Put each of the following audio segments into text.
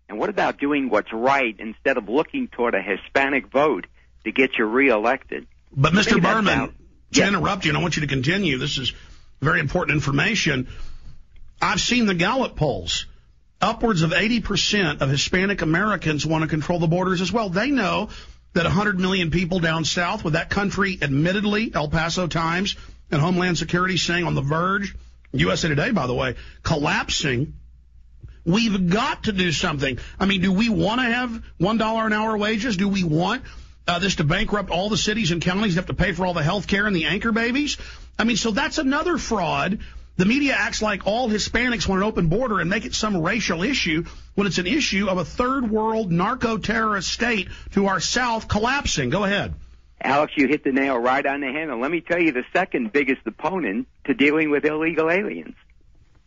And what about doing what's right instead of looking toward a Hispanic vote to get you reelected? But, Mr. Berman, to interrupt you, and I want you to continue. This is very important information. I've seen the Gallup polls. Upwards of 80% of Hispanic Americans want to control the borders as well. They know that 100 million people down south, with that country, admittedly, El Paso Times and Homeland Security saying on the verge, USA Today, by the way, collapsing, we've got to do something. I mean, do we want to have $1 an hour wages? Do we want this to bankrupt all the cities and counties that have to pay for all the health care and the anchor babies? I mean, so that's another fraud. The media acts like all Hispanics want an open border and make it some racial issue when it's an issue of a third world narco-terrorist state to our south collapsing. Go ahead. Alex, you hit the nail right on the head. And let me tell you the second biggest opponent to dealing with illegal aliens,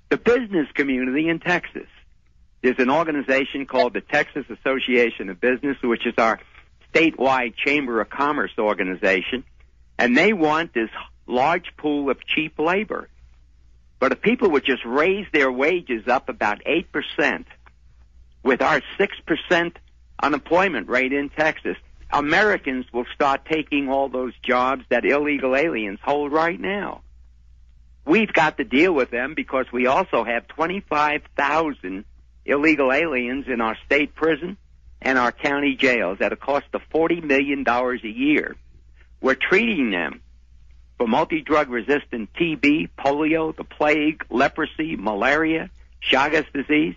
the business community in Texas. There's an organization called the Texas Association of Business, which is our statewide Chamber of Commerce organization, and they want this large pool of cheap labor. But if people would just raise their wages up about 8%, with our 6% unemployment rate in Texas, Americans will start taking all those jobs that illegal aliens hold right now. We've got to deal with them because we also have 25,000 illegal aliens in our state prison and our county jails at a cost of $40 million a year. We're treating them for multi-drug resistant TB, polio, the plague, leprosy, malaria, Chagas disease.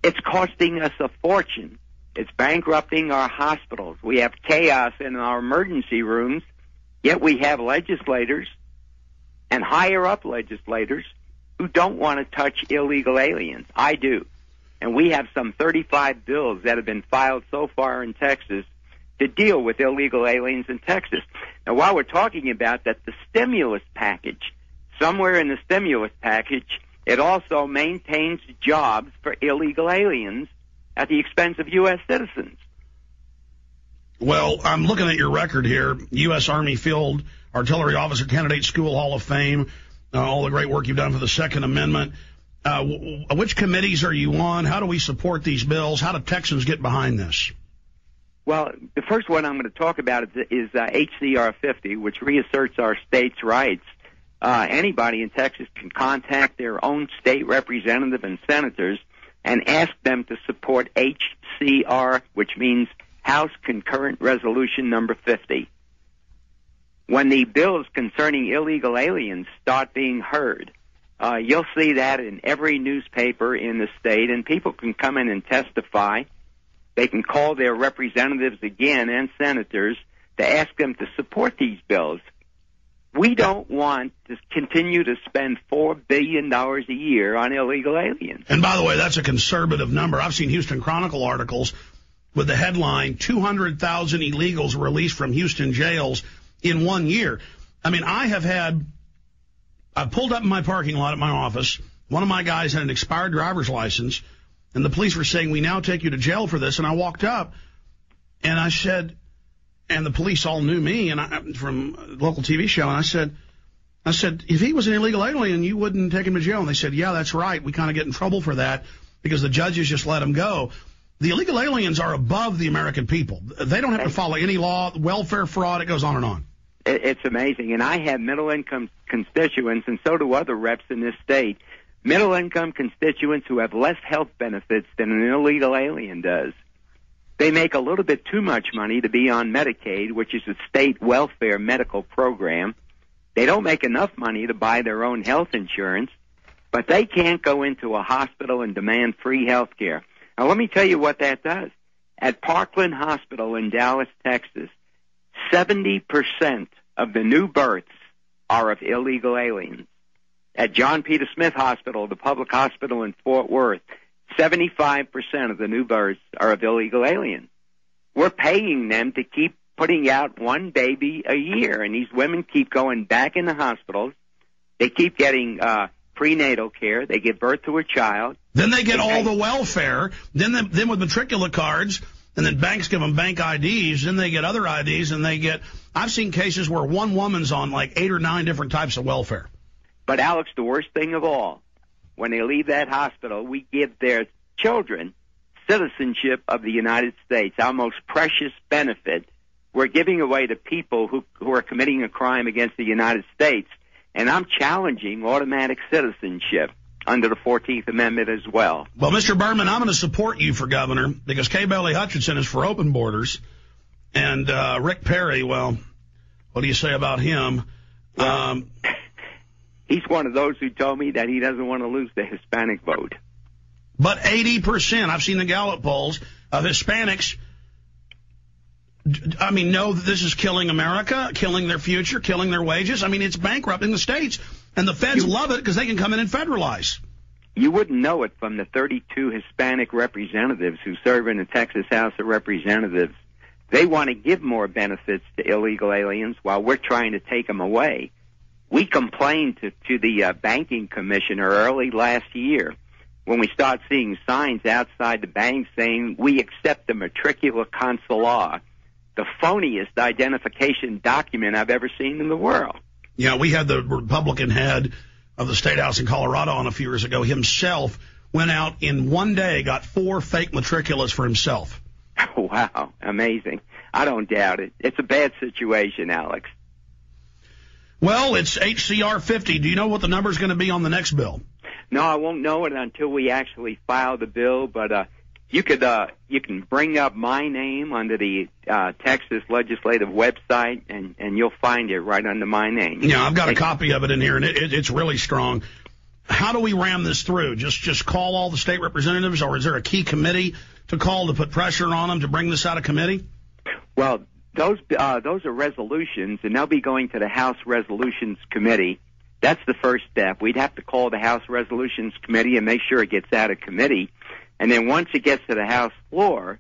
It's costing us a fortune. It's bankrupting our hospitals. We have chaos in our emergency rooms, yet we have legislators and higher-up legislators who don't want to touch illegal aliens. I do. And we have some 35 bills that have been filed so far in Texas to deal with illegal aliens in Texas. Now, while we're talking about that, the stimulus package, somewhere in the stimulus package, it also maintains jobs for illegal aliens at the expense of U.S. citizens. Well, I'm looking at your record here, U.S. Army Field Artillery Officer Candidate School Hall of Fame, all the great work you've done for the Second Amendment. Which committees are you on? How do we support these bills? How do Texans get behind this? Well, the first one I'm going to talk about is HCR 50, which reasserts our state's rights. Anybody in Texas can contact their own state representative and senators and ask them to support HCR, which means House Concurrent Resolution number 50. When the bills concerning illegal aliens start being heard, you'll see that in every newspaper in the state, and people can come in and testify. They can call their representatives again and senators to ask them to support these bills. We don't want to continue to spend $4 billion a year on illegal aliens. And by the way, that's a conservative number. I've seen Houston Chronicle articles with the headline, 200,000 illegals released from Houston jails in 1 year. I mean, I pulled up in my parking lot at my office. One of my guys had an expired driver's license, and the police were saying, we now take you to jail for this. And I walked up, and I said, and the police all knew me and from a local TV show, and I said, if he was an illegal alien, you wouldn't take him to jail. And they said, yeah, that's right. We kind of get in trouble for that because the judges just let him go. The illegal aliens are above the American people. They don't have to follow any law, welfare fraud, it goes on and on. It's amazing. And I have middle-income constituents, and so do other reps in this state, middle-income constituents who have less health benefits than an illegal alien does. They make a little bit too much money to be on Medicaid, which is a state welfare medical program. They don't make enough money to buy their own health insurance, but they can't go into a hospital and demand free health care. Now, let me tell you what that does. At Parkland Hospital in Dallas, Texas, 70% of the new births are of illegal aliens. At John Peter Smith Hospital, the public hospital in Fort Worth, 75% of the new births are of illegal aliens. We're paying them to keep putting out one baby a year, and these women keep going back in the hospitals. They keep getting prenatal care. They give birth to a child. Then they get all the welfare. Then with matricular cards, and then banks give them bank IDs. Then they get other IDs, and they get. I've seen cases where one woman's on like 8 or 9 different types of welfare. But Alex, the worst thing of all, when they leave that hospital, we give their children citizenship of the United States, our most precious benefit, we're giving away to people who are committing a crime against the United States. And I'm challenging automatic citizenship under the 14th Amendment as well. Well, Mr. Berman, I'm going to support you for governor because K. Bailey Hutchinson is for open borders. And Rick Perry, well, what do you say about him? He's one of those who told me that he doesn't want to lose the Hispanic vote. But 80%, I've seen the Gallup polls, of Hispanics, I mean, know that this is killing America, killing their future, killing their wages. I mean, it's bankrupting the states. And the feds love it because they can come in and federalize. You wouldn't know it from the 32 Hispanic representatives who serve in the Texas House of Representatives. They want to give more benefits to illegal aliens while we're trying to take them away. We complained to the banking commissioner early last year when we start seeing signs outside the bank saying, we accept the matricula consular, the phoniest identification document I've ever seen in the world. Yeah, we had the Republican head of the State House in Colorado on a few years ago. Himself went out in one day, got 4 fake matriculas for himself. Wow, amazing. I don't doubt it. It's a bad situation, Alex. Well, it's HCR 50. Do you know what the number is going to be on the next bill? No, I won't know it until we actually file the bill, but you can bring up my name under the Texas legislative website, and you'll find it right under my name. Yeah, I've got a copy of it in here, and it's really strong. How do we ram this through? Just call all the state representatives, or is there a key committee to call to put pressure on them to bring this out of committee? Well, those are resolutions, and they'll be going to the House Resolutions Committee. That's the first step. We'd have to call the House Resolutions Committee and make sure it gets out of committee. And then once it gets to the House floor,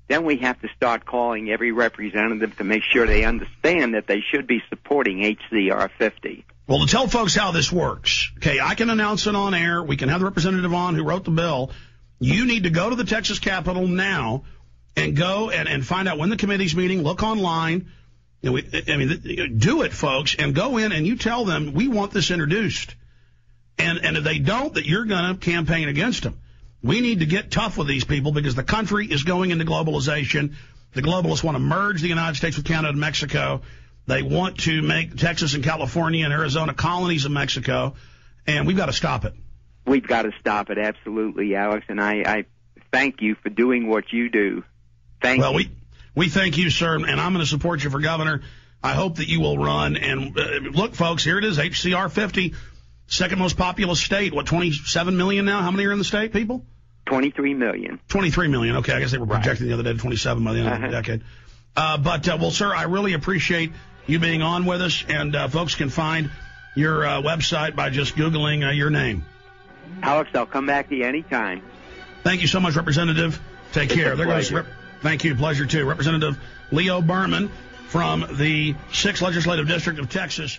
then we have to start calling every representative to make sure they understand that they should be supporting HCR 50. Well, to tell folks how this works, okay, I can announce it on air. We can have the representative on who wrote the bill. You need to go to the Texas Capitol now and go and find out when the committee's meeting. Look online. Do it, folks, and go in and you tell them we want this introduced. And if they don't, that you're going to campaign against them. We need to get tough with these people because the country is going into globalization. The globalists want to merge the United States with Canada and Mexico. They want to make Texas and California and Arizona colonies of Mexico, and we've got to stop it. We've got to stop it, absolutely, Alex, and I thank you for doing what you do. Thank you. Well, we thank you, sir, and I'm going to support you for governor. I hope that you will run. And look, folks, here it is, HCR 50, second most populous state. What, 27 million now? How many are in the state, people? 23 million. 23 million. Okay, I guess they were projecting the other day to 27 by the end of the decade. Well, sir, I really appreciate you being on with us, and folks can find your website by just Googling your name. Alex, I'll come back to you anytime. Thank you so much, Representative. Take care. There goes. Thank you. Pleasure, too. Representative Leo Berman from the 6th Legislative District of Texas.